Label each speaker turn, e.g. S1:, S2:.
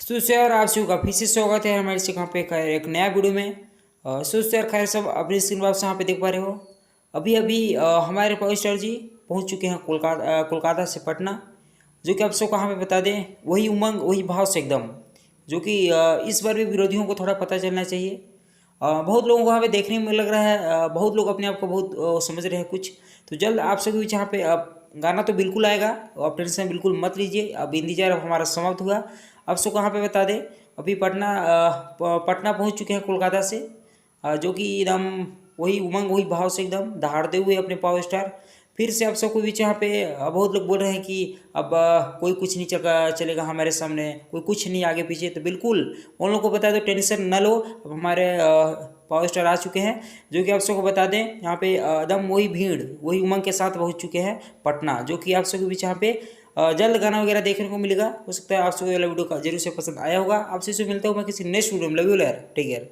S1: यार आप सभी का फिर से स्वागत है हमारे से यहाँ पे खैर एक नया वीडियो में। यार खैर सब अपनी स्क्रीन पर आप यहाँ पे देख पा रहे हो। अभी अभी हमारे पावर स्टार जी पहुँच चुके हैं कोलकाता से पटना। जो कि आप सबको यहाँ पे बता दें, वही उमंग वही भाव से एकदम, जो कि इस बार भी विरोधियों को थोड़ा पता चलना चाहिए। बहुत लोगों को यहाँ पे देखने में लग रहा है, बहुत लोग अपने आप को बहुत समझ रहे हैं कुछ। तो जल्द आप सभी बीच यहाँ पे गाना तो बिल्कुल आएगा, आप टेंशन बिल्कुल मत लीजिए। अब इंतजार अब हमारा समाप्त हुआ। आप सबको यहाँ पे बता दें, अभी पटना पहुँच चुके हैं कोलकाता से, जो कि एकदम वही उमंग वही भाव से एकदम दहाड़ते हुए अपने पावर स्टार फिर से आप सबको बीच यहाँ पे बहुत लोग बोल रहे हैं कि अब कोई कुछ नहीं चलेगा हमारे सामने, कोई कुछ नहीं आगे पीछे। तो बिल्कुल उन लोगों को बता दो, टेंशन न लो। अब हमारे पावर स्टार आ चुके हैं, जो कि आप सबको बता दें यहाँ पे एकदम वही भीड़ वही उमंग के साथ पहुँच चुके हैं पटना, जो कि आप सबके बीच यहाँ पे जल्द गाना वगैरह देखने को मिलेगा। हो सकता है आप सबको वाला वीडियो का जरूर से पसंद आया होगा। आपसे मिलता हूँ मैं किसी नेक्स्ट वीडियो में। लव यू यार, टेक केयर।